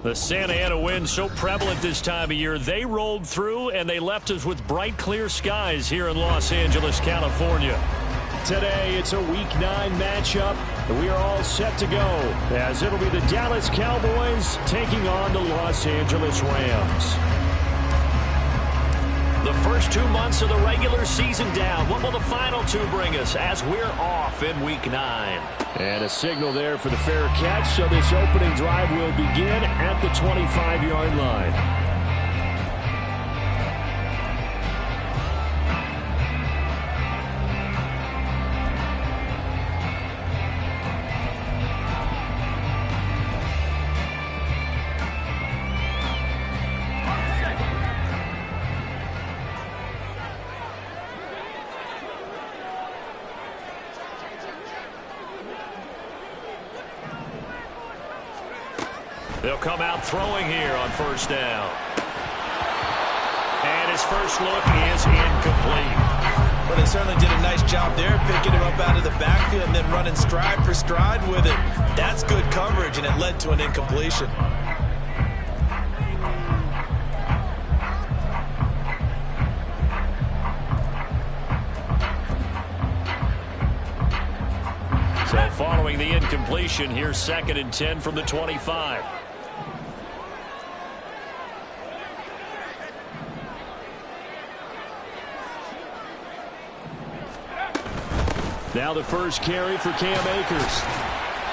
The Santa Ana wind so prevalent this time of year. They rolled through, and they left us with bright, clear skies here in Los Angeles, California. Today, it's a Week 9 matchup. We are all set to go, as it'll be the Dallas Cowboys taking on the Los Angeles Rams. The first 2 months of the regular season down. What will the final 2 bring us as we're off in Week 9? And a signal there for the fair catch, so this opening drive will begin at the 25-yard line. They'll come out throwing here on first down. And his first look is incomplete. Well, they certainly did a nice job there, picking him up out of the backfield and then running stride for stride with it. That's good coverage, and it led to an incompletion. So following the incompletion, here's 2nd and 10 from the 25. Now the first carry for Cam Akers.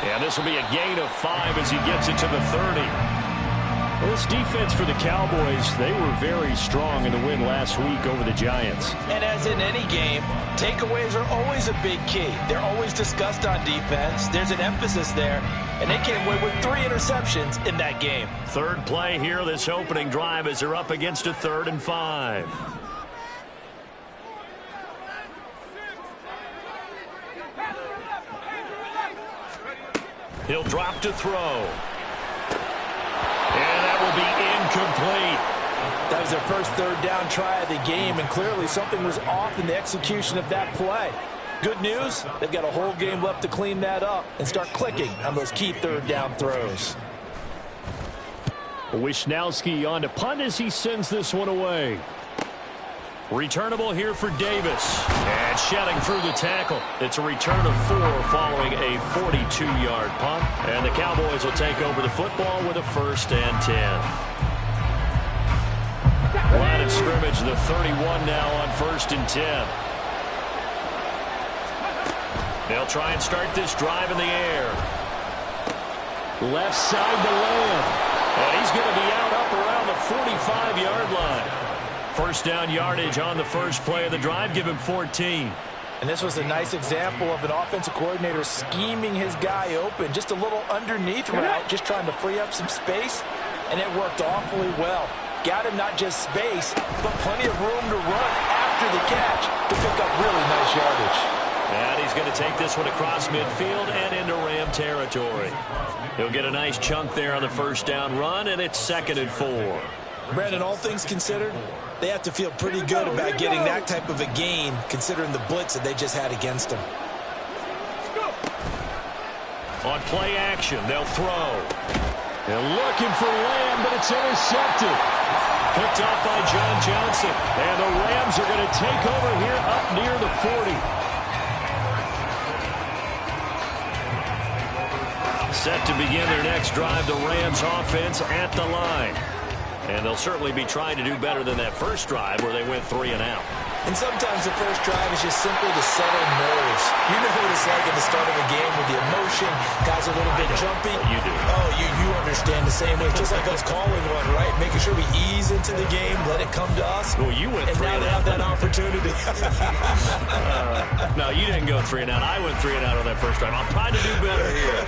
And this will be a gain of 5 as he gets it to the 30. Well, this defense for the Cowboys, they were very strong in the win last week over the Giants. And as in any game, takeaways are always a big key. They're always discussed on defense. There's an emphasis there. And they came away with 3 interceptions in that game. Third play here, this opening drive, as they're up against a 3rd and 5. He'll drop to throw. And that will be incomplete. That was their first 3rd down try of the game, and clearly something was off in the execution of that play. Good news, they've got a whole game left to clean that up and start clicking on those key 3rd down throws. Wisnowski on to punt as he sends this one away. Returnable here for Davis. And shedding through the tackle. It's a return of 4 following a 42-yard punt. And the Cowboys will take over the football with a 1st and 10. Line of scrimmage, the 31 now on 1st and 10. They'll try and start this drive in the air. Left side to Lamb. And he's going to be out up around the 45-yard line. First down yardage on the first play of the drive. Give him 14. And this was a nice example of an offensive coordinator scheming his guy open. Just a little underneath route, just trying to free up some space. And it worked awfully well. Got him not just space, but plenty of room to run after the catch to pick up really nice yardage. And he's going to take this one across midfield and into Ram territory. He'll get a nice chunk there on the first down run, and it's 2nd and 4. Brandon, all things considered, they have to feel pretty good about getting that type of a gain, considering the blitz that they just had against them. On play action, they'll throw. They're looking for Lamb, but it's intercepted. Picked off by John Johnson. And the Rams are going to take over here up near the 40. Set to begin their next drive, the Rams offense at the line. And they'll certainly be trying to do better than that first drive where they went 3 and out. And sometimes the first drive is just simply to settle nerves. You know what it's like at the start of a game with the emotion, guys a little bit jumpy. You do. Oh, you understand the same way. Just like us calling one, right? Making sure we ease into the game, let it come to us. Well, you went 3 and now out. they have that opportunity. No, you didn't go 3 and out. I went 3 and out on that first drive. I'll try to do better here.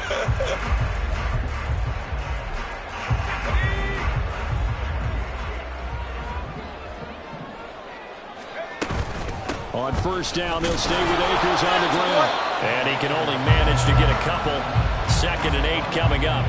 On first down, they'll stay with Akers on the ground. And he can only manage to get a couple. 2nd and 8 coming up.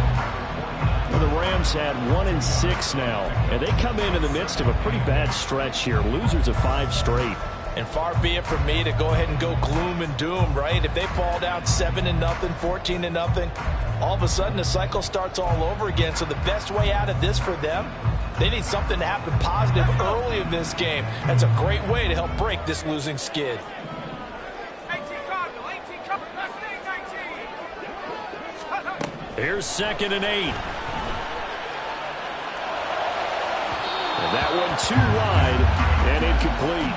Well, the Rams had 1 and 6 now. And they come in the midst of a pretty bad stretch here. Losers of 5 straight. And far be it from me to go ahead and go gloom and doom, right? If they fall down 7-0, 14-0, all of a sudden the cycle starts all over again. So the best way out of this for them, they need something to happen positive early in this game. That's a great way to help break this losing skid. Here's 2nd and 8. And that one too wide and incomplete.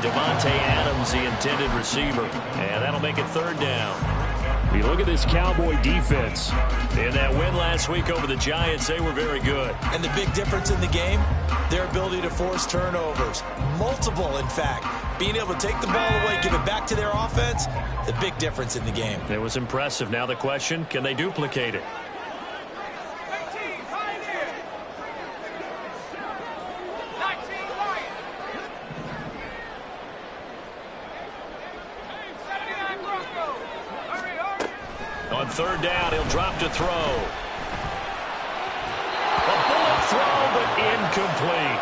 Devontae Adams, the intended receiver. And that'll make it 3rd down. You look at this Cowboy defense. In that win last week over the Giants, they were very good. And the big difference in the game, their ability to force turnovers. Multiple, in fact. Being able to take the ball away, give it back to their offense, the big difference in the game. It was impressive. Now the question, can they duplicate it? On 3rd down, he'll drop to throw. A bullet throw, but incomplete.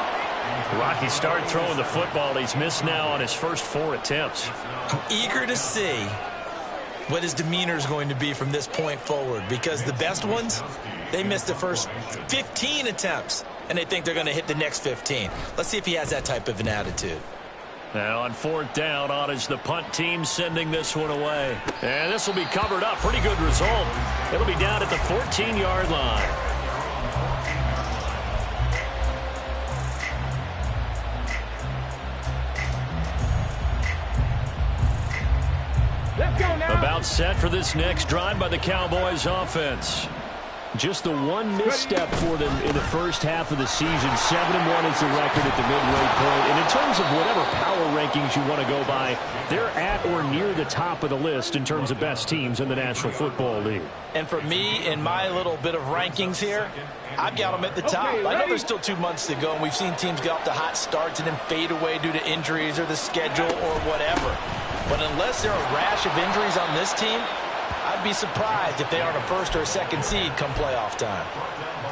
Rocky started throwing the football. He's missed now on his first 4 attempts. I'm eager to see what his demeanor is going to be from this point forward, because the best ones, they missed the first 15 attempts, and they think they're going to hit the next 15. Let's see if he has that type of an attitude. Now on 4th down, on is the punt team sending this one away. And this will be covered up. Pretty good result. It'll be down at the 14-yard line. About set for this next drive by the Cowboys offense. Just the one misstep for them in the first half of the season. 7-1 is the record at the midway point. And in terms of whatever power rankings you want to go by, they're at or near the top of the list in terms of best teams in the National Football League. And for me, in my little bit of rankings here, I've got them at the top. I know there's still 2 months to go, and we've seen teams get off to hot starts and then fade away due to injuries or the schedule or whatever. But unless there are a rash of injuries on this team, I'd be surprised if they aren't a 1st or a 2nd seed come playoff time.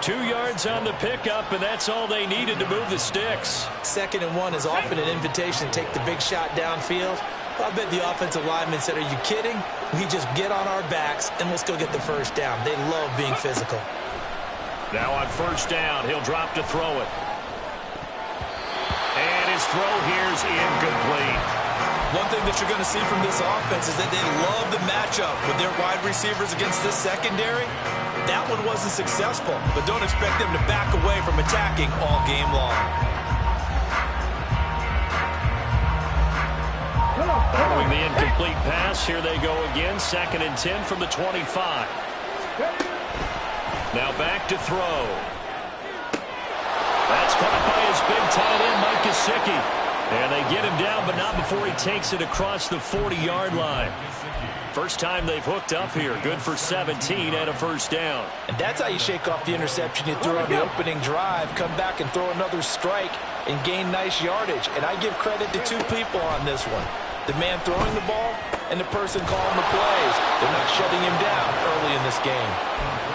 2 yards on the pickup, and that's all they needed to move the sticks. 2nd and 1 is often an invitation to take the big shot downfield. I bet the offensive lineman said, are you kidding? We just get on our backs, and let's go get the 1st down. They love being physical. Now on 1st down, he'll drop to throw it. And his throw here's incomplete. One thing that you're going to see from this offense is that they love the matchup with their wide receivers against this secondary. That one wasn't successful, but don't expect them to back away from attacking all game long. Following the incomplete pass, here they go again. 2nd and 10 from the 25. Now back to throw. That's caught by his big tight end, Mike Gesicki. And they get him down, but not before he takes it across the 40-yard line. First time they've hooked up here. Good for 17 and a 1st down. And that's how you shake off the interception you threw on the opening drive, come back and throw another strike and gain nice yardage. And I give credit to 2 people on this one. The man throwing the ball and the person calling the plays. They're not shutting him down early in this game.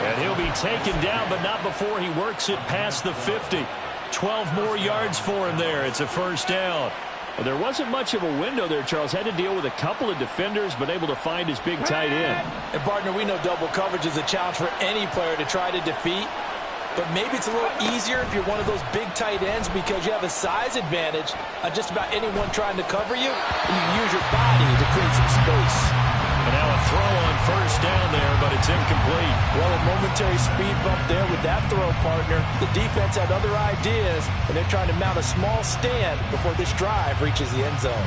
And he'll be taken down, but not before he works it past the 50. 12 more yards for him there. It's a 1st down. Well, there wasn't much of a window there, Charles. Had to deal with a couple of defenders, but able to find his big tight end. And, partner, we know double coverage is a challenge for any player to try to defeat. But maybe it's a little easier if you're one of those big tight ends because you have a size advantage on just about anyone trying to cover you. And you use your body to create some space. And now a throw on 1st down there, but it's incomplete. Well, a momentary speed bump there with that throw, partner. The defense had other ideas, and they're trying to mount a small stand before this drive reaches the end zone.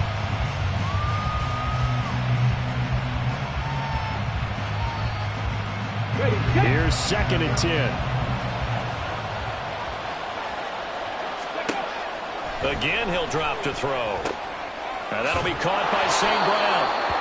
Here's 2nd and 10. Again, he'll drop to throw. And that'll be caught by St. Brown.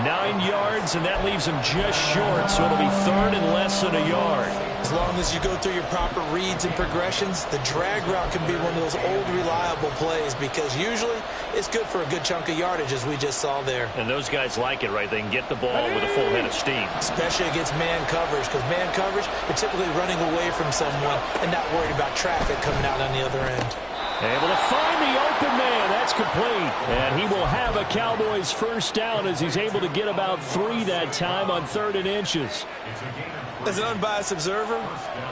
9 yards, and that leaves him just short, so it'll be 3rd and less than a yard. As long as you go through your proper reads and progressions, the drag route can be one of those old reliable plays because usually it's good for a good chunk of yardage, as we just saw there. And those guys like it, right? They can get the ball with a full head of steam. Especially against man coverage, because man coverage, you're typically running away from someone and not worried about traffic coming out on the other end. Able to find the open man. That's complete. And he will have a Cowboys first down as he's able to get about 3 that time on 3rd and inches. As an unbiased observer,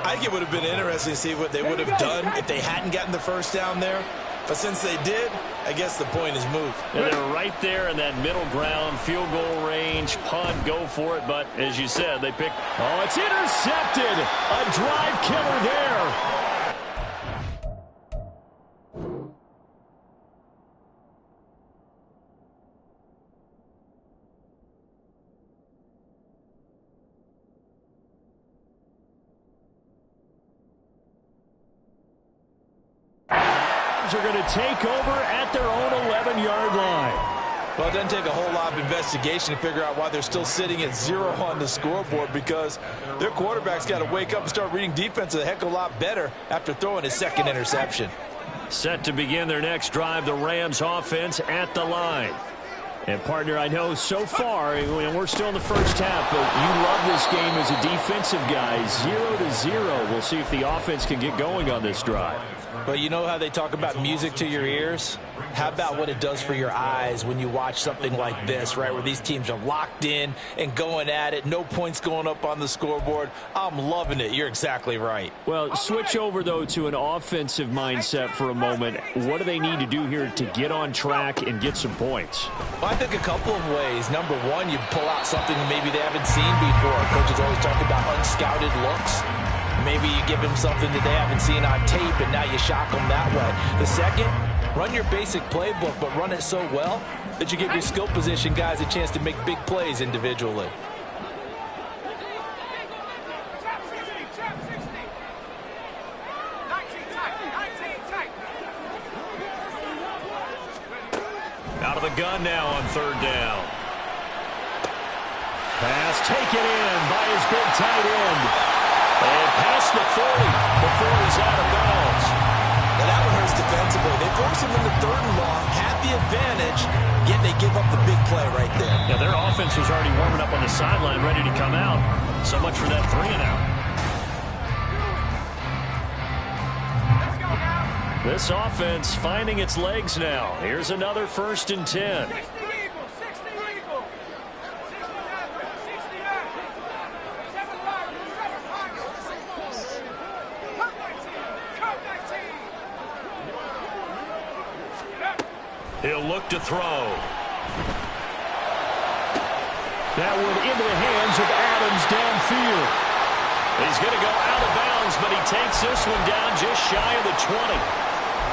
I think it would have been interesting to see what they would have done if they hadn't gotten the first down there. But since they did, I guess the point is moved. And they're right there in that middle ground, field goal range, punt, go for it. But as you said, they picked. Oh, it's intercepted. A drive killer there. Are going to take over at their own 11-yard line. Well, it doesn't take a whole lot of investigation to figure out why they're still sitting at 0 on the scoreboard, because their quarterback's got to wake up and start reading defense a heck of a lot better after throwing his 2nd interception. Set to begin their next drive, the Rams offense at the line. And, partner, I know so far, and we're still in the first half, but you love this game as a defensive guy. 0-0. We'll see if the offense can get going on this drive. Well, you know how they talk about music to your ears? How about what it does for your eyes when you watch something like this, right, where these teams are locked in and going at it, no points going up on the scoreboard? I'm loving it. You're exactly right. Well, switch over, though, to an offensive mindset for a moment. What do they need to do here to get on track and get some points? Well, I think a couple of ways. Number one, you pull out something maybe they haven't seen before. Coaches always talk about unscouted looks. Maybe you give them something that they haven't seen on tape, and now you shock them that way. The second, run your basic playbook, but run it so well that you give your skill position guys a chance to make big plays individually. Out of the gun now on 3rd down. Pass taken in by his big tight end. And past the 40 before he's out of bounds. Now that one hurts defensively. They force him into 3rd and long, had the advantage, yet they give up the big play right there. Yeah, their offense was already warming up on the sideline, ready to come out. So much for that 3 and out. This offense finding its legs now. Here's another 1st and 10. He'll look to throw. That one into the hands of Adams downfield. He's going to go out of bounds, but he takes this one down just shy of the 20.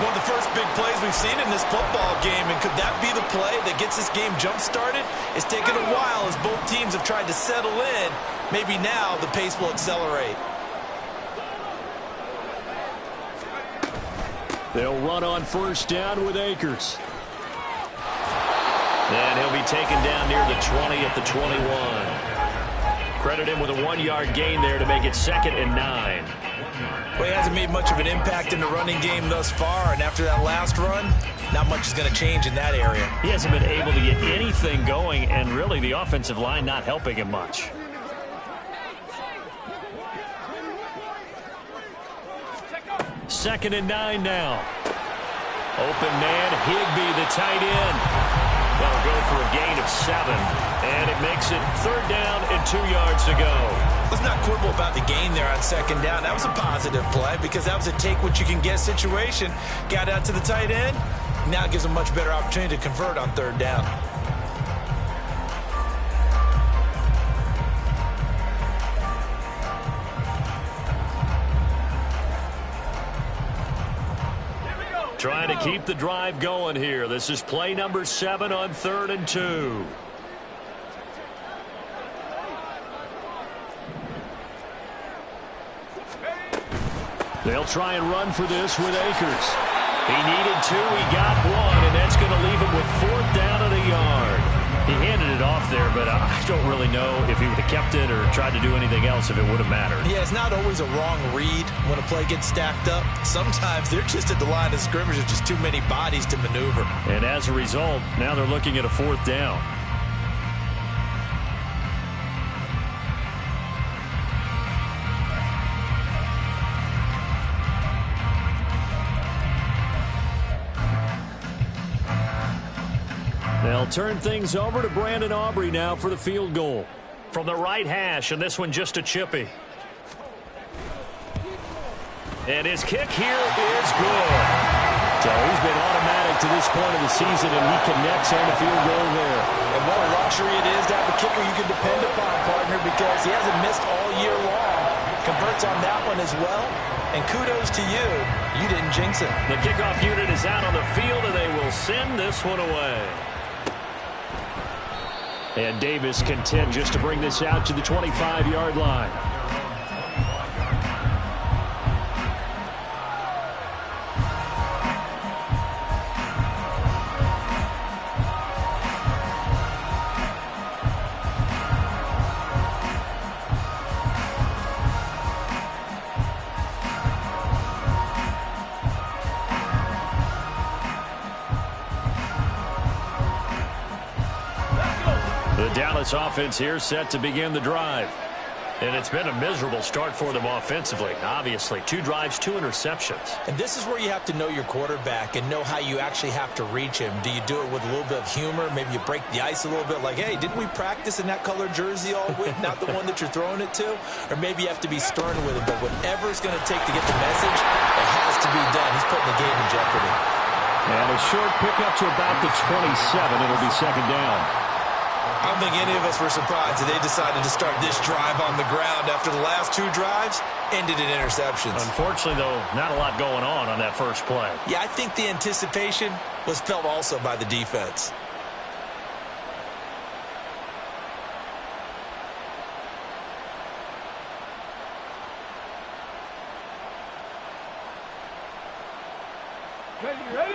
One of the first big plays we've seen in this football game, and could that be the play that gets this game jump-started? It's taken a while as both teams have tried to settle in. Maybe now the pace will accelerate. They'll run on 1st down with Akers. And he'll be taken down near the 20 at the 21. Credit him with a 1-yard gain there to make it 2nd and 9. Well, he hasn't made much of an impact in the running game thus far, and after that last run, not much is going to change in that area. He hasn't been able to get anything going, and really the offensive line not helping him much. Second and 9 now. Open man, Higbee, the tight end. They'll go for a gain of 7, and it makes it 3rd down and 2 yards to go. Let's not quibble about the gain there on 2nd down. That was a positive play because that was a take-what-you-can-get situation. Got out to the tight end. Now it gives them a much better opportunity to convert on 3rd down. Trying to keep the drive going here. This is play number 7 on 3rd and 2. They'll try and run for this with Akers. He needed 2, he got 1, and that's going to leave him with 4th down and a yard. He handed it off there, but I don't really know if he would have kept it or tried to do anything else if it would have mattered. Yeah, it's not always a wrong read when a play gets stacked up. Sometimes they're just at the line of scrimmage. There's just too many bodies to maneuver. And as a result, now they're looking at a 4th down. They'll turn things over to Brandon Aubrey now for the field goal. From the right hash, and this one just a chippy. And his kick here is good. So he's been automatic to this point of the season, and he connects on the field goal there. And what a luxury it is to have a kicker you can depend upon, partner, because he hasn't missed all year long. Converts on that one as well. And kudos to you. You didn't jinx it. The kickoff unit is out on the field, and they will send this one away. And Davis content just to bring this out to the 25-yard line. Dallas offense here set to begin the drive. And it's been a miserable start for them offensively. Obviously, 2 drives, 2 interceptions. And this is where you have to know your quarterback and know how you actually have to reach him. Do you do it with a little bit of humor? Maybe you break the ice a little bit like, hey, didn't we practice in that colored jersey all week? Not the one that you're throwing it to? Or maybe you have to be stern with him. But whatever it's going to take to get the message, it has to be done. He's putting the game in jeopardy. And a short pickup to about the 27. It'll be second down. I don't think any of us were surprised that they decided to start this drive on the ground after the last 2 drives ended in interceptions. Unfortunately, though, not a lot going on that first play. Yeah, I think the anticipation was felt also by the defense.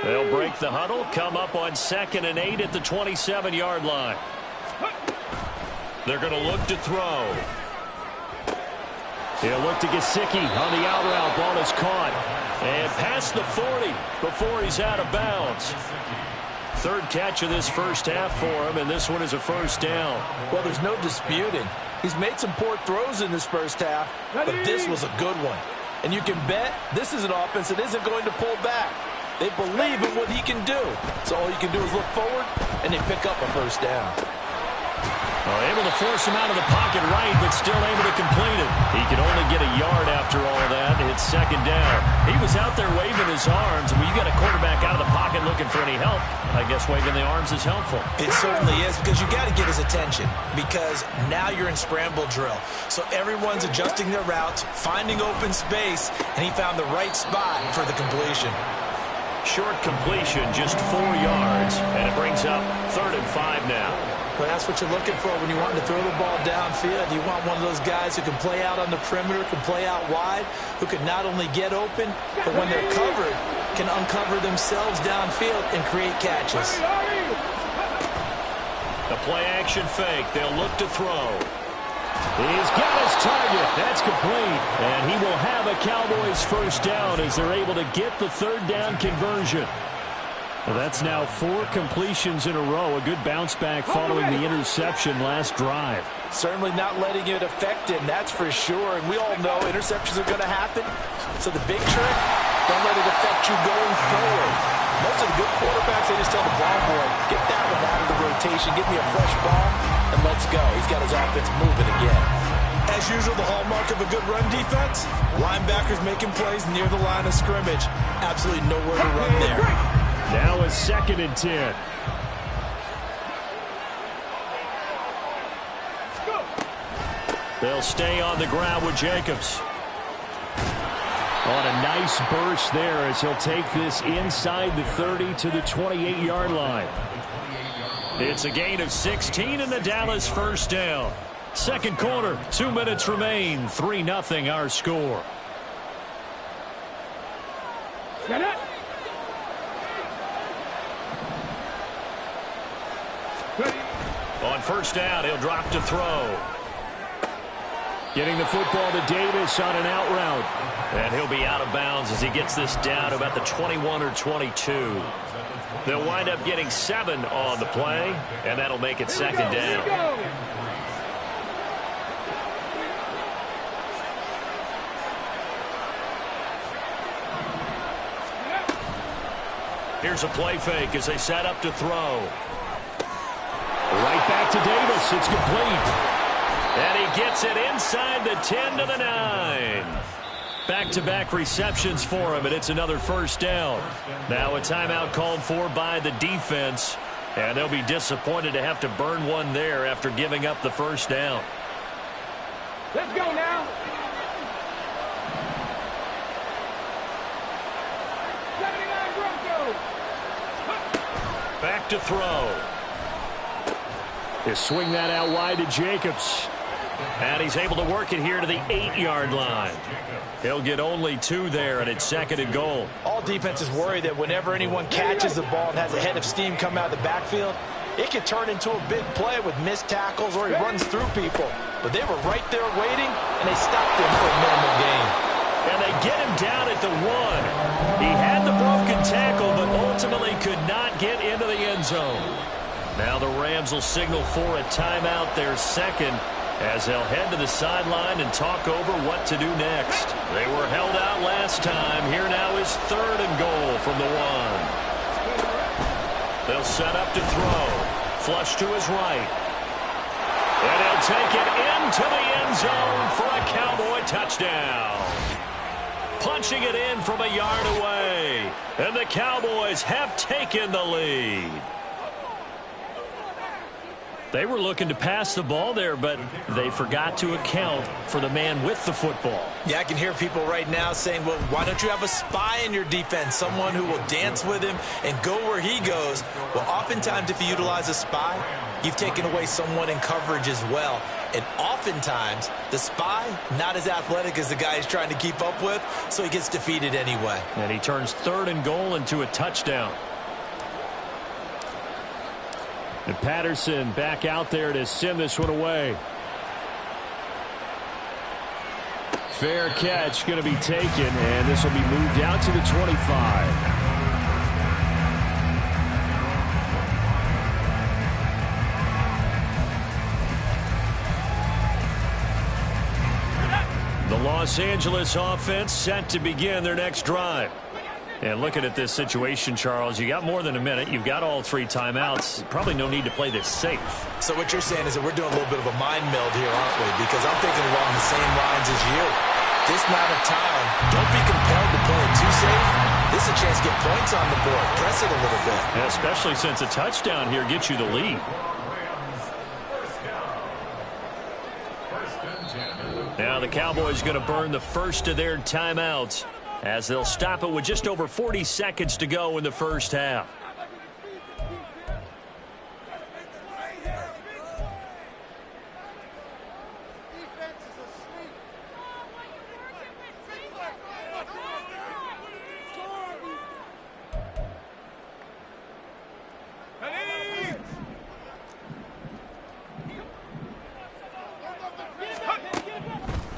They'll break the huddle, come up on 2nd and 8 at the 27-yard line. They're going to look to throw. He'll look to Gesicki on the out route. Ball is caught. And past the 40 before he's out of bounds. 3rd catch of this first half for him, and this one is a first down. Well, there's no disputing. He's made some poor throws in this first half, but this was a good one. And you can bet this is an offense that isn't going to pull back. They believe in what he can do. So all you can do is look forward, and they pick up a first down. Well, able to force him out of the pocket right, but still able to complete it. He could only get a yard after all that. It's second down. He was out there waving his arms. When you got a quarterback out of the pocket looking for any help, I guess waving the arms is helpful. It certainly is, because you got to get his attention, because now you're in scramble drill. So everyone's adjusting their routes, finding open space, and he found the right spot for the completion. Short completion, just 4 yards, and it brings up 3rd and 5 now. Well, that's what you're looking for when you want to throw the ball downfield. You want one of those guys who can play out on the perimeter, can play out wide, who can not only get open, but when they're covered, can uncover themselves downfield and create catches. The play-action fake. They'll look to throw. He's got his target. That's complete. And he will have a Cowboys first down as they're able to get the 3rd down conversion. Well, that's now 4 completions in a row. A good bounce back following the interception last drive. Certainly not letting it affect him, that's for sure. And we all know interceptions are going to happen. So the big trick, don't let it affect you going forward. Most of the good quarterbacks, they just tell the ball boy, get that one out of the rotation, give me a fresh ball, and let's go. He's got his offense moving again. As usual, the hallmark of a good run defense, linebackers making plays near the line of scrimmage. Absolutely nowhere to run there. Now it's 2nd and 10. They'll stay on the ground with Jacobs. On a nice burst there as he'll take this inside the 30 to the 28-yard line. It's a gain of 16 and the Dallas first down. Second quarter, 2 minutes remain. 3-0 our score. Get it. On first down, he'll drop to throw. Getting the football to Davis on an out route. And he'll be out of bounds as he gets this down to about the 21 or 22. They'll wind up getting 7 on the play, and that'll make it second down. Here's a play fake as they set up to throw. Right back to Davis. It's complete. And he gets it inside the 10 to the 9. Back-to-back receptions for him, and it's another first down. Now a timeout called for by the defense, and they'll be disappointed to have to burn one there after giving up the first down. Let's go now. 79 Broncos. Back to throw. They swing that out wide to Jacobs. And he's able to work it here to the 8-yard line. He'll get only 2 there, and it's 2nd and goal. All defenses worry that whenever anyone catches the ball and has a head of steam come out of the backfield, it could turn into a big play with missed tackles or he runs through people. But they were right there waiting, and they stopped him for a minimal gain. And they get him down at the 1. He had the broken tackle, but ultimately could not get into the end zone. Now the Rams will signal for a timeout, their second, as they'll head to the sideline and talk over what to do next. They were held out last time. Here now is 3rd and goal from the 1. They'll set up to throw. Flush to his right. And he'll take it into the end zone for a Cowboy touchdown. Punching it in from a yard away. And the Cowboys have taken the lead. They were looking to pass the ball there, but they forgot to account for the man with the football. Yeah, I can hear people right now saying, well, why don't you have a spy in your defense, someone who will dance with him and go where he goes? Well, oftentimes if you utilize a spy, you've taken away someone in coverage as well. And oftentimes, the spy, not as athletic as the guy he's trying to keep up with, so he gets defeated anyway. And he turns 3rd and goal into a touchdown. And Patterson back out there to send this one away. Fair catch going to be taken, and this will be moved out to the 25. The Los Angeles offense set to begin their next drive. And looking at this situation, Charles, you got more than a minute. You've got all 3 timeouts. Probably no need to play this safe. So what you're saying is that we're doing a little bit of a mind meld here, aren't we? Because I'm thinking along the same lines as you. This amount of time, don't be compelled to play it too safe. This is a chance to get points on the board. Press it a little bit. And especially since a touchdown here gets you the lead. Now the Cowboys going to burn the first of their timeouts, as they'll stop it with just over 40 seconds to go in the first half.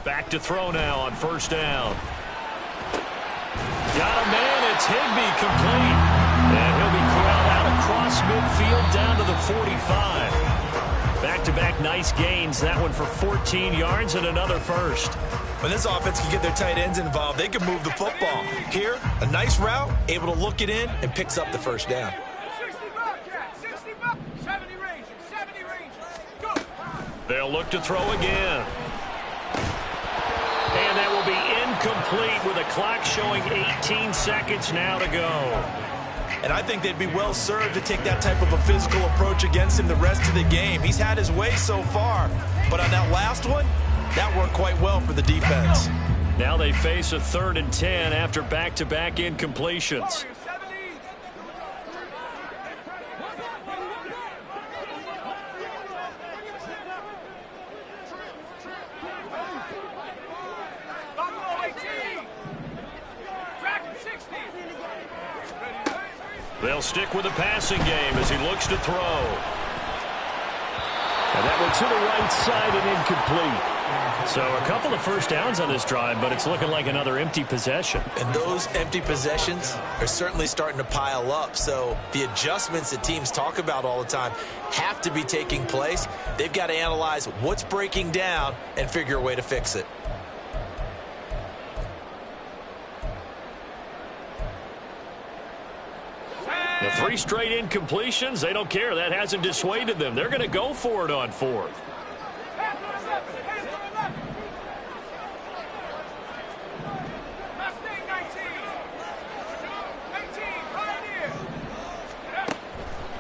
Back to throw now on first down. Got a man, it's Higbee, complete. And he'll be corralled out across midfield down to the 45. Back-to-back nice gains, that one for 14 yards and another first. When this offense can get their tight ends involved, they can move the football. Here, a nice route, able to look it in, and picks up the first down. 60 Bobcat, 60 Bobcat, 70 Rangers, 70 Rangers. Go! They'll look to throw again. And that will be incomplete with a clock showing 18 seconds now to go. And I think they'd be well served to take that type of a physical approach against him the rest of the game. He's had his way so far, but on that last one, that worked quite well for the defense. Now they face a 3rd and 10 after back-to-back incompletions. They'll stick with the passing game as he looks to throw. And that one to the right side and incomplete. So a couple of first downs on this drive, but it's looking like another empty possession. And those empty possessions are certainly starting to pile up. So the adjustments that teams talk about all the time have to be taking place. They've got to analyze what's breaking down and figure a way to fix it. The 3 straight incompletions, they don't care. That hasn't dissuaded them. They're going to go for it on 4th.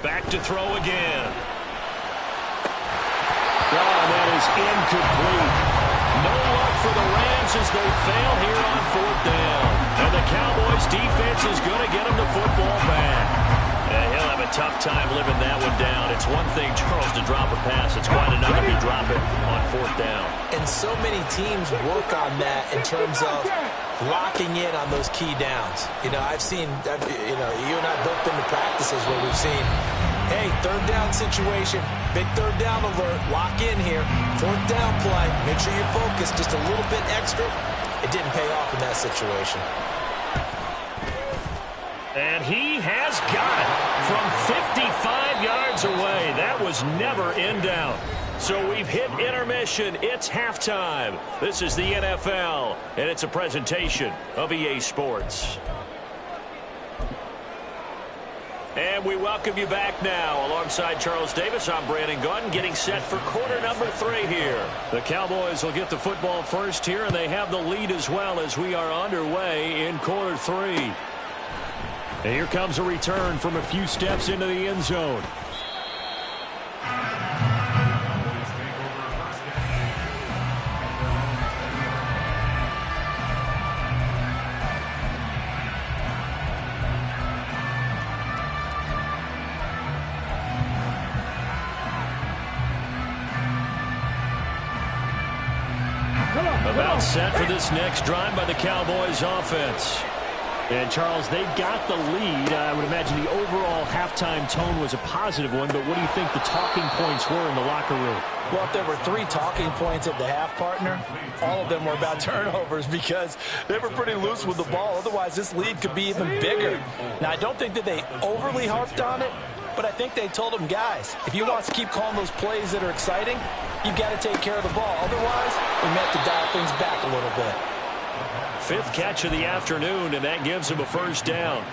Back to throw again. Oh, that is incomplete. No luck for the Rams as they fail here on 4th down. And the Cowboys defense is going to get them the football back. And he'll have a tough time living that one down. It's one thing, Charles, to drop a pass. It's quite another to drop it on 4th down. And so many teams work on that in terms of locking in on those key downs. You know, you and I both been to practices where we've seen, hey, 3rd down situation, big 3rd down alert, lock in here, 4th down play, make sure you're focused just a little bit extra. It didn't pay off in that situation. And he has got it from 55 yards away. That was never in doubt. So we've hit intermission. It's halftime. This is the NFL, and it's a presentation of EA Sports. And we welcome you back now. Alongside Charles Davis, I'm Brandon Gunn, getting set for quarter number 3 here. The Cowboys will get the football first here, and they have the lead as well as we are underway in quarter 3. And here comes a return from a few steps into the end zone. About set for this next drive by the Cowboys offense. And, Charles, they've got the lead. I would imagine the overall halftime tone was a positive one, but what do you think the talking points were in the locker room? Well, if there were 3 talking points at the half, partner, all of them were about turnovers because they were pretty loose with the ball. Otherwise, this lead could be even bigger. Now, I don't think that they overly harped on it, but I think they told them, guys, if you want us to keep calling those plays that are exciting, you've got to take care of the ball. Otherwise, we may have to dial things back a little bit. 5th catch of the afternoon, and that gives him a first down.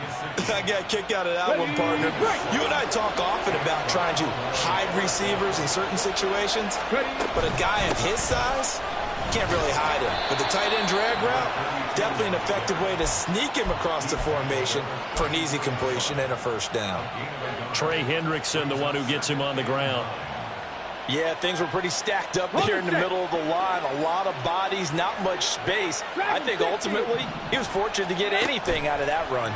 I got a kick out of that one, partner. You and I talk often about trying to hide receivers in certain situations, but a guy of his size, can't really hide him. But the tight end drag route, definitely an effective way to sneak him across the formation for an easy completion and a first down. Trey Hendrickson, the one who gets him on the ground. Yeah, things were pretty stacked up there in the middle of the line. A lot of bodies, not much space. I think ultimately he was fortunate to get anything out of that run.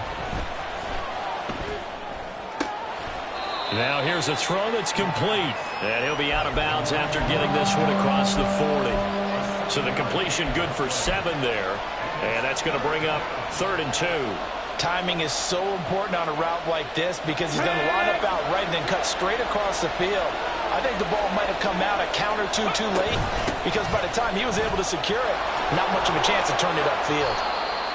Now here's a throw that's complete. And he'll be out of bounds after getting this one across the 40. So the completion good for 7 there. And that's going to bring up 3rd and 2. Timing is so important on a route like this because he's going to line up out right and then cut straight across the field. I think the ball might have come out a count or two too late because by the time he was able to secure it, not much of a chance to turn it upfield.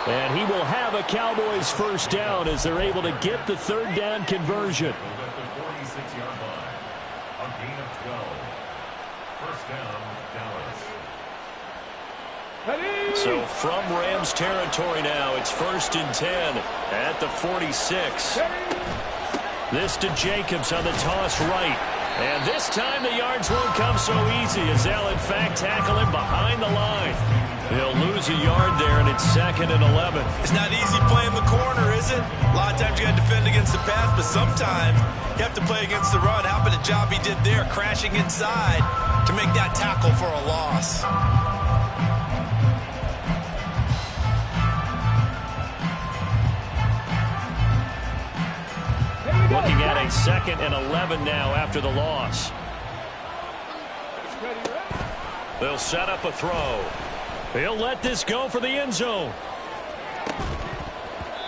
And he will have a Cowboys first down as they're able to get the 3rd down conversion. So from Rams territory now, it's 1st and 10 at the 46. This to Jacobs on the toss right. And this time the yards won't come so easy as they'll in fact tackle him behind the line. He'll lose a yard there, and it's 2nd and 11. It's not easy playing the corner, is it? A lot of times you got to defend against the pass, but sometimes you have to play against the run. How about the job he did there, crashing inside to make that tackle for a loss? Looking at a 2nd and 11 now after the loss. They'll set up a throw. He'll let this go for the end zone.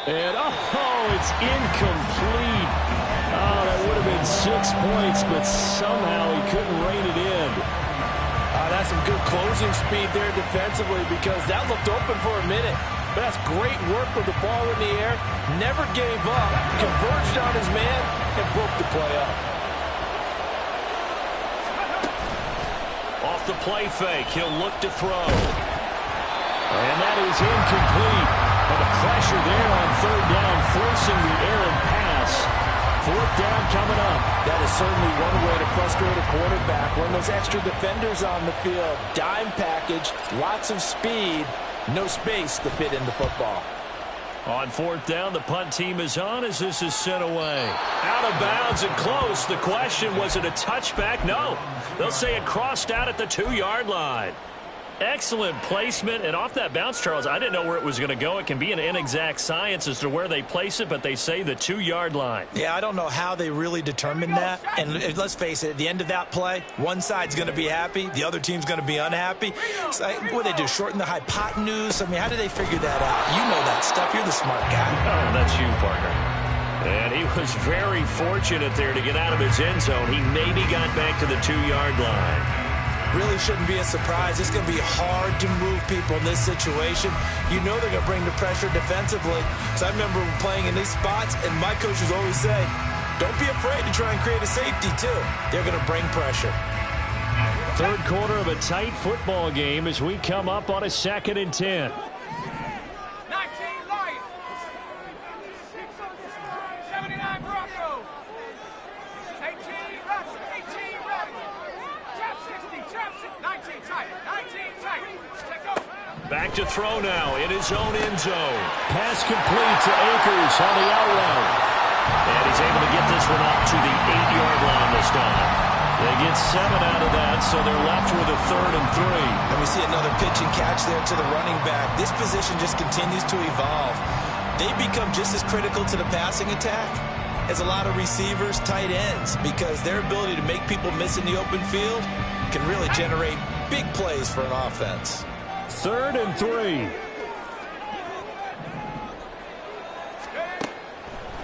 And, it's incomplete. Oh, that would have been 6 points, but somehow he couldn't rein it in. That's some good closing speed there defensively because that looked open for a minute. But that's great work with the ball in the air. Never gave up. Converged on his man and broke the play up. Off the play fake, he'll look to throw. And that is incomplete. And the pressure there on 3rd down, forcing the errant pass. Fourth down coming up. That is certainly one way to frustrate a quarterback. When those extra defenders on the field, dime package, lots of speed, no space to fit into football. On fourth down, the punt team is on as this is sent away. Out of bounds and close. The question, was it a touchback? No. They'll say it crossed out at the 2-yard line. Excellent placement, and off that bounce, Charles, I didn't know where it was going to go. It can be an inexact science as to where they place it, but they say the 2-yard line. Yeah, I don't know how they really determined that. And let's face it, at the end of that play, one side's going to be happy, the other team's going to be unhappy. So, what do they do, shorten the hypotenuse? I mean, how do they figure that out? You know that stuff. You're the smart guy. Oh, that's you, partner. And he was very fortunate there to get out of his end zone. He maybe got back to the 2-yard line. Really shouldn't be a surprise. It's going to be hard to move people in this situation. You know they're going to bring the pressure defensively. So I remember playing in these spots, and my coaches always say, don't be afraid to try and create a safety, too. They're going to bring pressure. Third quarter of a tight football game as we come up on a 2nd and 10. 19 Lions. 79 Broncos. 18 Rush. 18 Rebels. Trap 60. Trap 60. 19 Titan. 19 Titan. Check go. Back to throw now in his own end zone. Pass complete to Akers on the out route. And he's able to get this one up to the 8-yard line this time. They get 7 out of that, so they're left with a 3rd and 3. And we see another pitch and catch there to the running back. This position just continues to evolve. They become just as critical to the passing attack as a lot of receivers, tight ends, because their ability to make people miss in the open field can really generate big plays for an offense. 3rd and 3.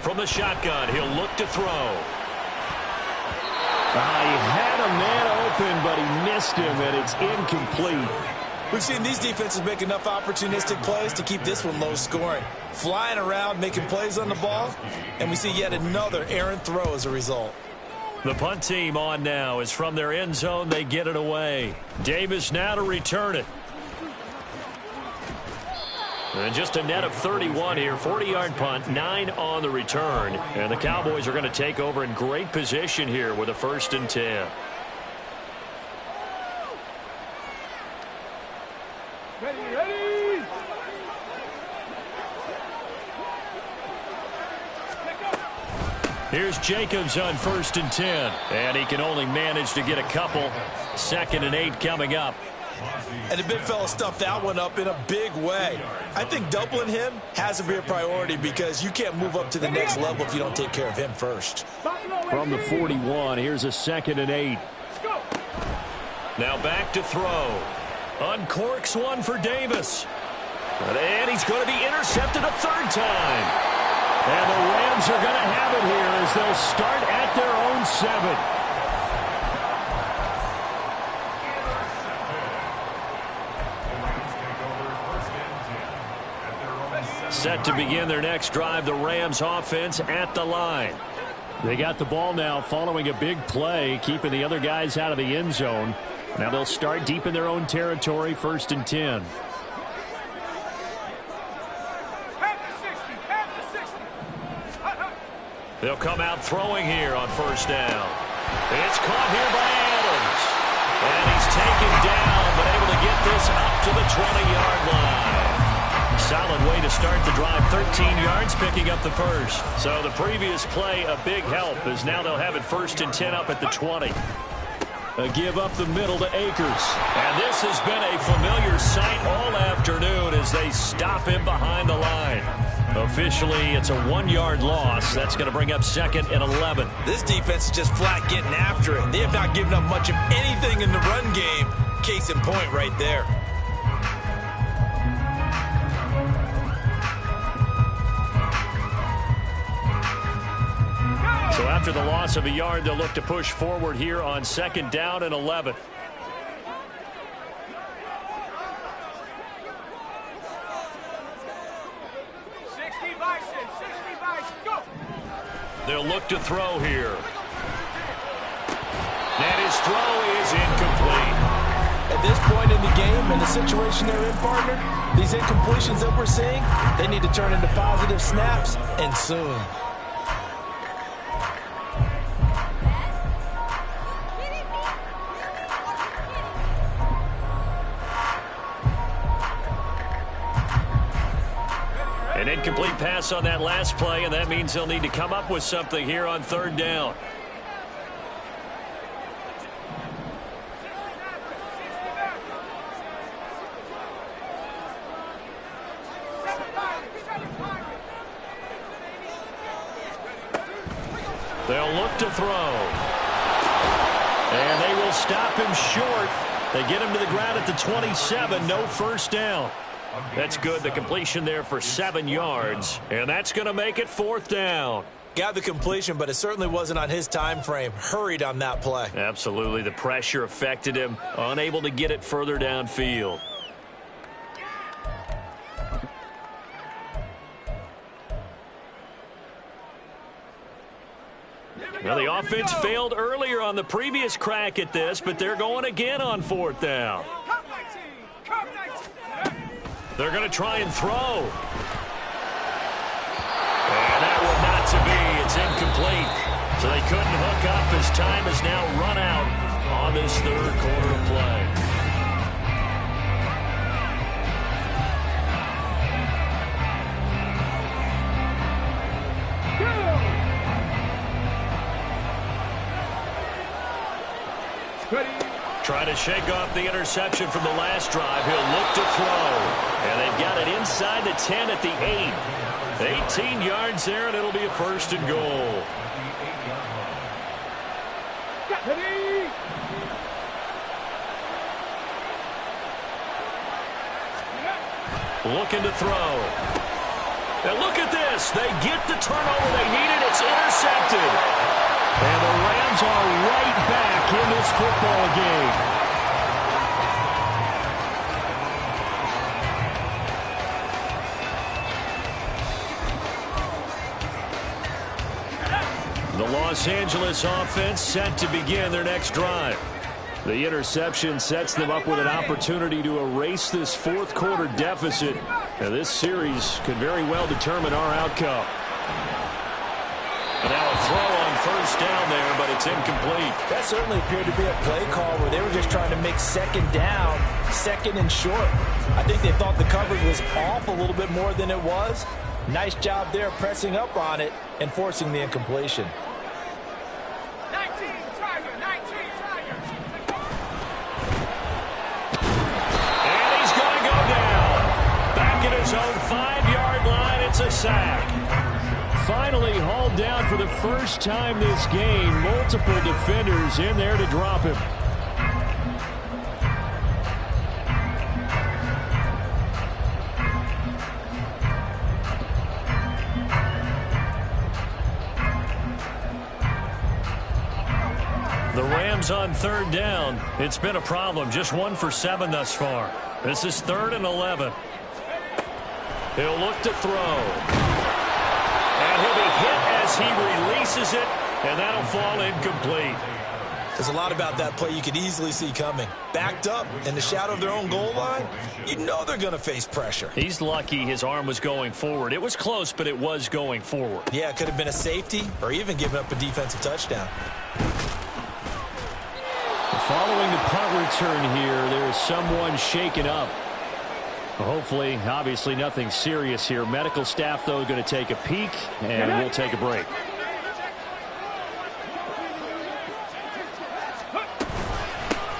From the shotgun, he'll look to throw. He had a man open, but he missed him, and it's incomplete. We've seen these defenses make enough opportunistic plays to keep this one low scoring. Flying around, making plays on the ball, and we see yet another errant throw as a result. The punt team on now is from their end zone. They get it away. Davis now to return it. And just a net of 31 here. 40-yard punt, 9 on the return. And the Cowboys are going to take over in great position here with a 1st and 10. Ready. Here's Jacobs on 1st and 10. And he can only manage to get a couple. 2nd and 8 coming up. And the big fella stuffed that one up in a big way. I think doubling him has to be a priority because you can't move up to the next level if you don't take care of him first. From the 41, here's a 2nd and 8. Now back to throw. Uncorks one for Davis. And he's going to be intercepted a 3rd time. And the Rams are going to have it here as they'll start at their own 7. Set to begin their next drive, the Rams offense at the line. They got the ball now following a big play, keeping the other guys out of the end zone. Now they'll start deep in their own territory, 1st and 10. They'll come out throwing here on 1st down. It's caught here by Adams. And he's taken down, but able to get this up to the 20-yard line. Solid way to start the drive. 13 yards, picking up the 1st. So the previous play, a big help, as now they'll have it 1st and 10 up at the 20. A give up the middle to Akers. And this has been a familiar sight all afternoon as they stop him behind the line. Officially, it's a 1-yard loss. That's going to bring up 2nd and 11. This defense is just flat getting after it. They have not given up much of anything in the run game. Case in point right there. So after the loss of a yard, they'll look to push forward here on 2nd down and 11. They'll look to throw here. And his throw is incomplete. At this point in the game and the situation they're in, partner, these incompletions that we're seeing, they need to turn into positive snaps, and soon. An incomplete pass on that last play, and that means they'll need to come up with something here on third down. They'll look to throw. And they will stop him short. They get him to the ground at the 27. No first down. That's good. The completion there for 7 yards. And that's going to make it fourth down. Got the completion, but it certainly wasn't on his time frame. Hurried on that play. Absolutely. The pressure affected him. Unable to get it further downfield. Well, the offense failed earlier on the previous crack at this, but they're going again on fourth down. They're going to try and throw. And that one not to be. It's incomplete. So they couldn't hook up as time has now run out on this third quarter of play. Trying to shake off the interception from the last drive. He'll look to throw. And they've got it inside the 10 at the 8. 18 yards there, and it'll be a first and goal. Looking to throw. And look at this. They get the turnover they needed. It's intercepted. And the Rams are right back in this football game. The Los Angeles offense set to begin their next drive. The interception sets them up with an opportunity to erase this fourth quarter deficit. And this series could very well determine our outcome. And now a throw on first down there, but it's incomplete. That certainly appeared to be a play call where they were just trying to make second down, second and short. I think they thought the coverage was off a little bit more than it was. Nice job there pressing up on it and forcing the incompletion. 19 Tiger. And he's going to go down. Back at his own 5-yard line, it's a sack. Finally hauled down for the first time this game. Multiple defenders in there to drop him. The Rams on third down. It's been a problem. Just 1 for 7 thus far. This is 3rd and 11. He'll look to throw. And he'll be hit as he releases it, and that'll fall incomplete. There's a lot about that play you could easily see coming. Backed up in the shadow of their own goal line, you know they're going to face pressure. He's lucky his arm was going forward. It was close, but it was going forward. Yeah, it could have been a safety or even given up a defensive touchdown. Following the punt return here, there's someone shaken up. Hopefully, obviously nothing serious here. Medical staff, though, going to take a peek, and we'll take a break.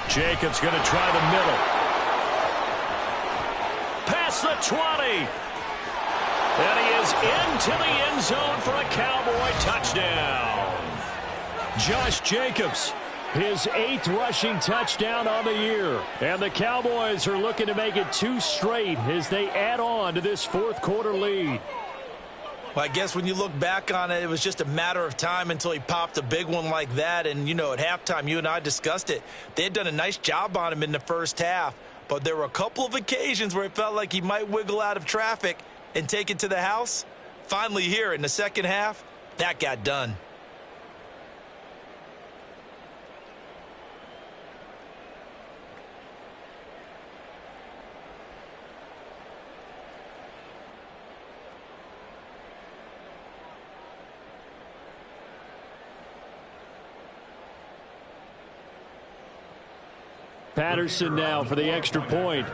Jacobs going to try the middle. Past the 20. And he is into the end zone for a Cowboy touchdown. Josh Jacobs, his 8th rushing touchdown on the year. And the Cowboys are looking to make it 2 straight as they add on to this fourth quarter lead. Well, I guess when you look back on it, it was just a matter of time until he popped a big one like that. And, you know, at halftime, you and I discussed it. They had done a nice job on him in the first half. But there were a couple of occasions where it felt like he might wiggle out of traffic and take it to the house. Finally here in the second half, that got done. Patterson now for the extra point.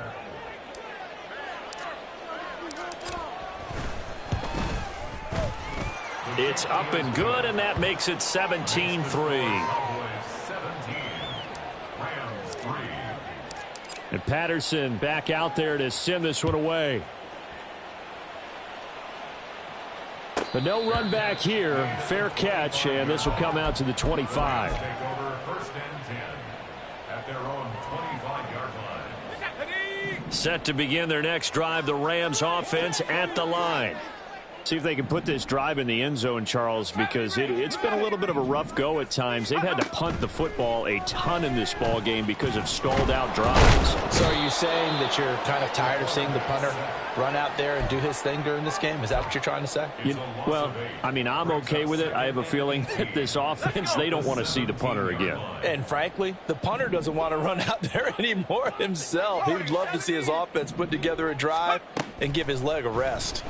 It's up and good, and that makes it 17-3. And Patterson back out there to send this one away. But no run back here. Fair catch, and this will come out to the 25. Take over 1st and 10 at their own 25-yard line. Set to begin their next drive, the Rams offense at the line. See if they can put this drive in the end zone, Charles, because it's been a little bit of a rough go at times. They've had to punt the football a ton in this ball game because of stalled out drives. So are you saying that you're kind of tired of seeing the punter run out there and do his thing during this game? Is that what you're trying to say? Well, I mean, I'm okay with it. I have a feeling that this offense, they don't want to see the punter again. And frankly, the punter doesn't want to run out there anymore himself. He would love to see his offense put together a drive and give his leg a rest.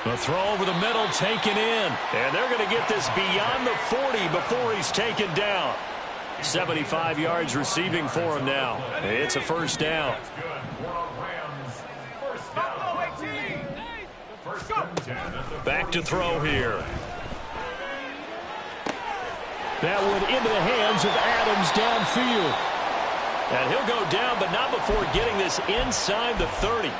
The throw over the middle taken in. And they're going to get this beyond the 40 before he's taken down. 75 yards receiving for him now. It's a first down. Back to throw here. That one into the hands of Adams downfield. And he'll go down, but not before getting this inside the 30.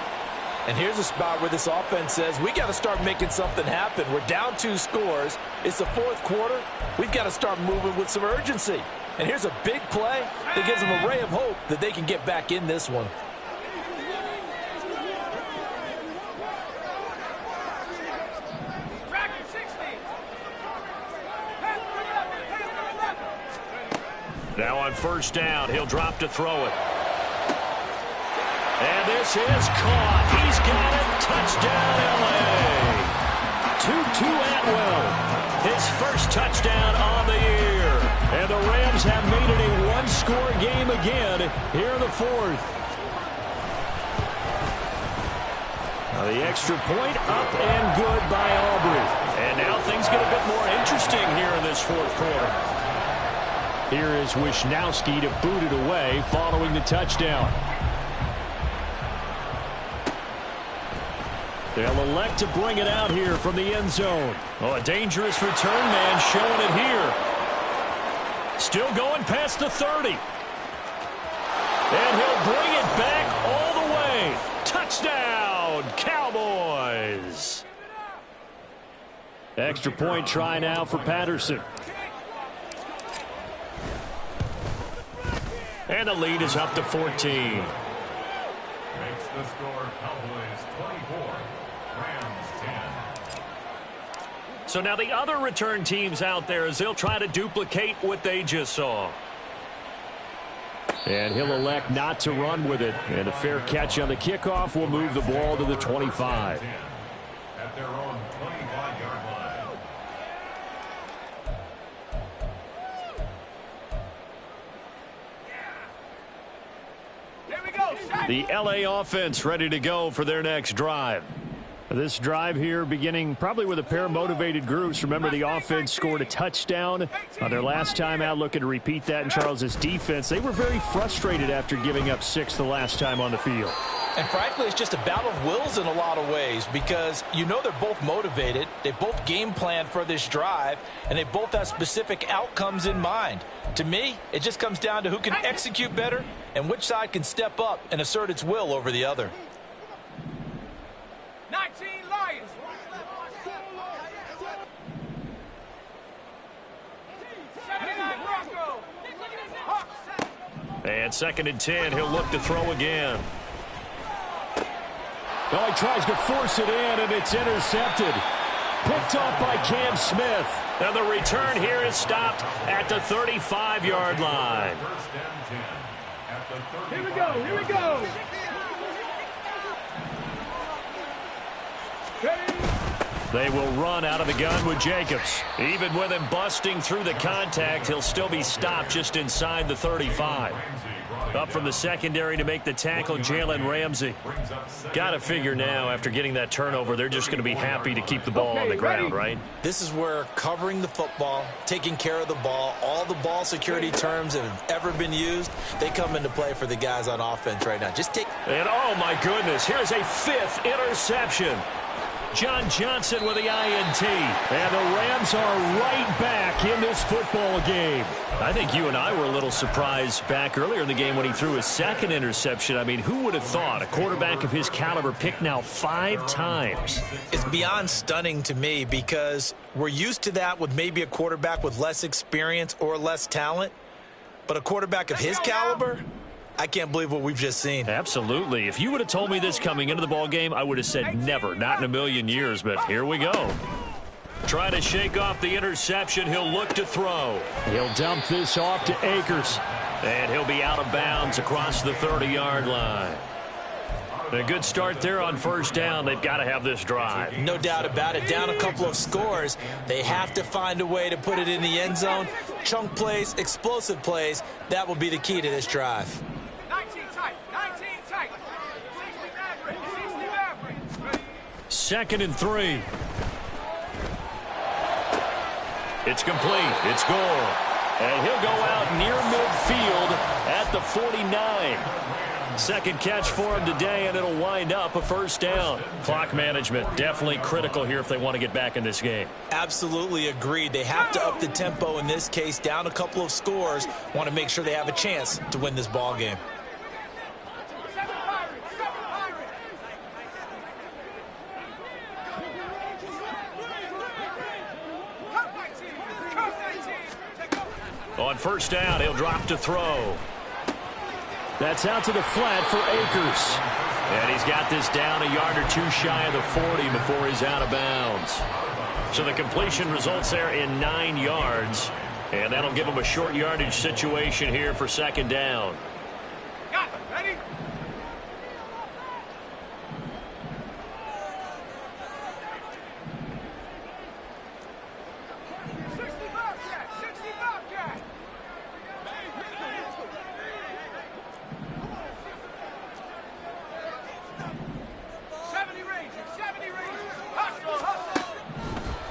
And here's a spot where this offense says, we got to start making something happen. We're down 2 scores. It's the 4th quarter. We've got to start moving with some urgency. And here's a big play that gives them a ray of hope that they can get back in this one. Now on first down, he'll drop to throw it. And this is caught. He's got it. Touchdown, L.A. Tutu Atwell. His first touchdown on the year. And the Rams have made it a one-score game again here in the 4th. Now the extra point up and good by Aubrey. And now things get a bit more interesting here in this 4th quarter. Here is Wisnowski to boot it away following the touchdown. They'll elect to bring it out here from the end zone. Oh, a dangerous return man showing it here. Still going past the 30. And he'll bring it back all the way. Touchdown, Cowboys. Extra point try now for Patterson. And the lead is up to 14. Makes the score Cowboys 24. Rams 10. So now the other return teams out there as they'll try to duplicate what they just saw. And he'll elect not to run with it. And a fair catch on the kickoff will move the ball to the 25. At their own 25-yard line. The L.A. offense ready to go for their next drive. This drive here beginning probably with a pair of motivated groups. Remember, the offense scored a touchdown on their last time out, looking to repeat that in Charles's defense. They were very frustrated after giving up 6 the last time on the field. And frankly, it's just a battle of wills in a lot of ways because you know they're both motivated. They both game plan for this drive, and they both have specific outcomes in mind. To me, it just comes down to who can execute better and which side can step up and assert its will over the other. 19 Lions. And 2nd and 10, he'll look to throw again. Well, he tries to force it in, and it's intercepted. Picked off by Cam Smith. And the return here is stopped at the 35-yard line. Here we go, here we go. They will run out of the gun with Jacobs. Even with him busting through the contact, he'll still be stopped just inside the 35. Up from the secondary to make the tackle, Jalen Ramsey. Got to figure now, after getting that turnover, they're just going to be happy to keep the ball on the ground, right? This is where covering the football, taking care of the ball, all the ball security terms that have ever been used, they come into play for the guys on offense right now. Just take. And, oh, my goodness, here's a 5th interception. John Johnson with the INT. And the Rams are right back in this football game. I think you and I were a little surprised back earlier in the game when he threw his second interception. I mean, who would have thought a quarterback of his caliber picked now 5 times? It's beyond stunning to me because we're used to that with maybe a quarterback with less experience or less talent. But a quarterback of his caliber, I can't believe what we've just seen. Absolutely. If you would have told me this coming into the ball game, I would have said never, not in a million years. But here we go. Trying to shake off the interception. He'll look to throw. He'll dump this off to Akers. And he'll be out of bounds across the 30-yard line. A good start there on first down. They've got to have this drive. No doubt about it. Down a couple of scores. They have to find a way to put it in the end zone. Chunk plays, explosive plays. That will be the key to this drive. 19 tight. 19 tight. 60 Maverick. 2nd and 3. It's complete. It's Gore. And he'll go out near midfield at the 49. Second catch for him today, and it'll wind up a first down. Clock management definitely critical here if they want to get back in this game. Absolutely agreed. They have to up the tempo in this case. Down a couple of scores. Want to make sure they have a chance to win this ball game. 7 Pirates. 7 Pirates. On first down, he'll drop to throw. That's out to the flat for Akers. And he's got this down a yard or 2 shy of the 40 before he's out of bounds. So the completion results there in 9 yards. And that'll give him a short yardage situation here for 2nd down. Got it. Ready?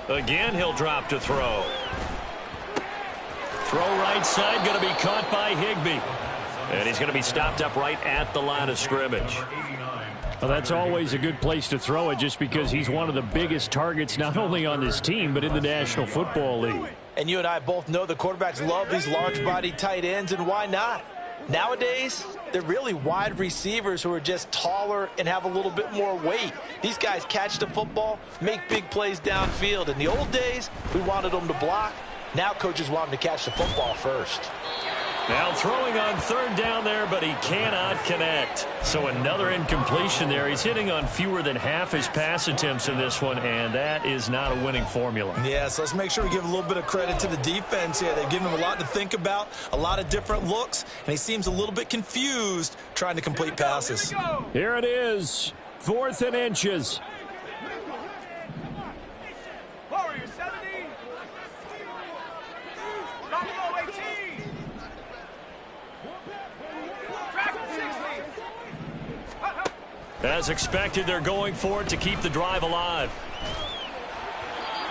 Again, he'll drop to throw. Throw right side, going to be caught by Higbee. And he's going to be stopped up right at the line of scrimmage. Well, that's always a good place to throw it just because he's one of the biggest targets not only on this team but in the National Football League. And you and I both know the quarterbacks love these large-bodied tight ends, and why not? Nowadays, they're really wide receivers who are just taller and have a little bit more weight. These guys catch the football, make big plays downfield. In the old days, we wanted them to block. Now coaches want them to catch the football first. Now throwing on 3rd down there, but he cannot connect. So another incompletion there. He's hitting on fewer than half his pass attempts in this one, and that is not a winning formula. Yeah, so let's make sure we give a little bit of credit to the defense here. They've given him a lot to think about, a lot of different looks, and he seems a little bit confused trying to complete passes. Here it is, 4th and inches. Warriors 70. Buffalo 18. As expected, they're going for it to keep the drive alive.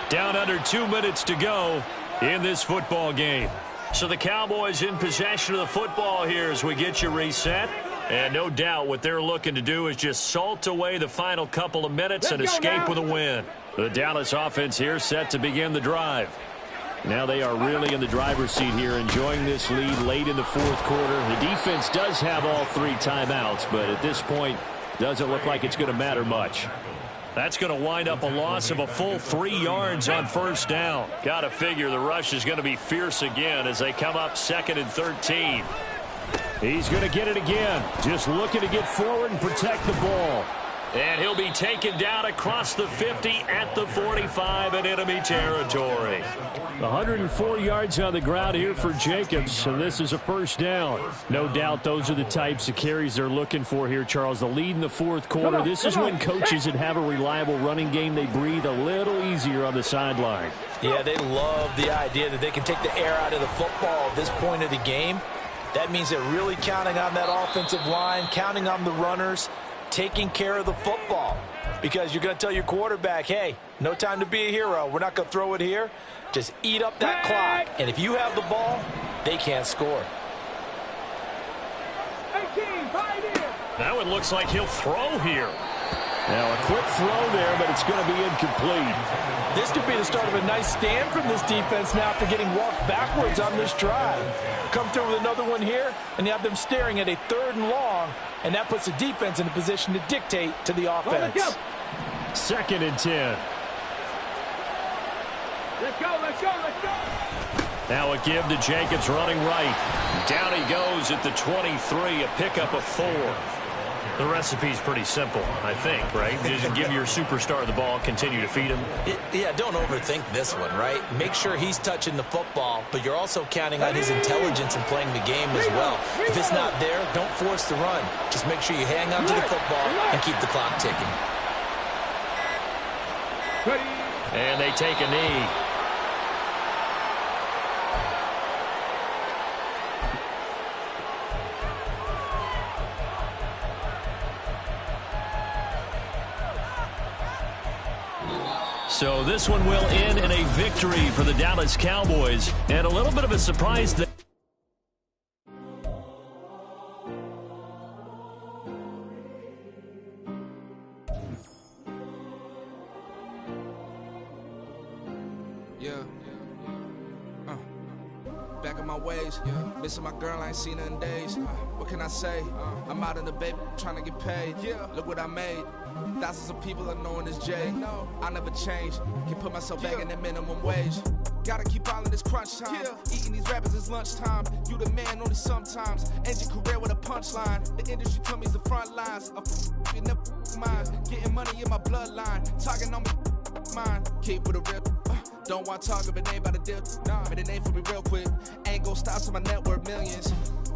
Down under 2 minutes to go in this football game. So the Cowboys in possession of the football here as we get you reset. And no doubt what they're looking to do is just salt away the final couple of minutes and escape with a win. The Dallas offense here set to begin the drive. Now they are really in the driver's seat here, enjoying this lead late in the 4th quarter. The defense does have all 3 timeouts, but at this point, doesn't look like it's going to matter much. That's going to wind up a loss of a full 3 yards on first down. Got to figure the rush is going to be fierce again as they come up 2nd and 13. He's going to get it again. Just looking to get forward and protect the ball. And he'll be taken down across the 50 at the 45 in enemy territory. 104 yards on the ground here for Jacobs, and this is a first down. No doubt those are the types of carries they're looking for here, Charles. The lead in the 4th quarter. This is when coaches that have a reliable running game, they breathe a little easier on the sideline. Yeah, they love the idea that they can take the air out of the football at this point of the game. That means they're really counting on that offensive line, counting on the runners, taking care of the football. Because you're going to tell your quarterback, hey, no time to be a hero. We're not going to throw it here. Just eat up that clock. And if you have the ball, they can't score. Now it looks like he'll throw here. Now a quick throw there, but it's going to be incomplete. This could be the start of a nice stand from this defense now after getting walked backwards on this drive. Come through with another one here, and you have them staring at a 3rd and long, and that puts the defense in a position to dictate to the offense. Let's go. 2nd and 10. Let's go, let's go, let's go. Now a give to Jenkins running right. Down he goes at the 23, a pickup of 4. The recipe's pretty simple, I think, right? Just give your superstar the ball, continue to feed him. Yeah, don't overthink this one, right? Make sure he's touching the football, but you're also counting on his intelligence in playing the game as well. If it's not there, don't force the run. Just make sure you hang on to the football and keep the clock ticking. And they take a knee. So this one will end in a victory for the Dallas Cowboys. And a little bit of a surprise that back in my ways, missing my girl, I ain't seen her in days. What can I say? I'm out in the baby, trying to get paid. Look what I made. Thousands of people are knowing this Jay. I never change. Can put myself back in that minimum wage. Gotta keep all in this crunch time. Eating these rappers is lunchtime. You the man only sometimes. End your career with a punchline. The industry told me the front lines. You never mind. Getting money in my bloodline. Talking on me, mine. Keep with a real. Don't want to talk if it ain't about a deal. But it ain't for me real quick. Ain't gon' stop till my net worth millions.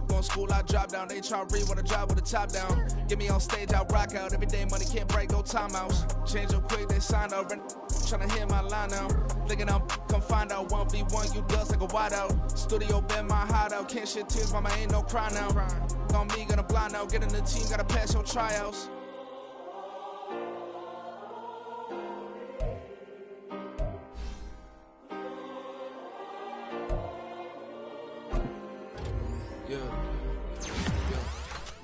Going school, I drop down. They try to read when I drive with the top down. Get me on stage, I rock out. Every day money can't break, no timeouts. Change up quick, they sign up. Tryna hear my line now. Thinking I'm come find out 1v1, you dust like a wideout. Studio been my hideout. Can't shed tears, mama ain't no cry now. On me, gonna blind out. Get in the team, gotta pass your tryouts.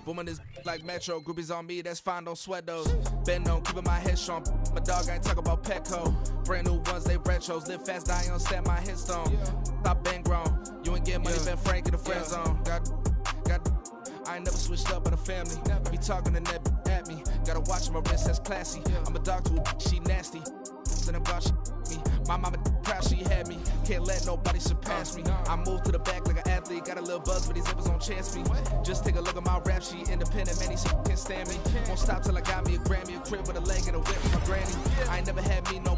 Booming this like Metro, groupies on me, that's fine, don't sweat those. Been on, keeping my head strong. My dog ain't talk about Petco. Brand new ones, they retros. Live fast, die on set, my headstone. Stop been grown. You ain't getting money, been frank in the friend zone. I ain't never switched up on the family. Be talking to that at me. Gotta watch my wrist, that's classy. I'm a dog to a she nasty. Then I'm God, she me. My mama proud she had me. Can't let nobody surpass me. I move to the back like an athlete. Got a little buzz for these zippers on chance me. Just take a look at my rap sheet. Independent, man, he can't stand me. Won't stop till I got me a Grammy, a crib with a leg and a whip for my granny. I ain't never had me no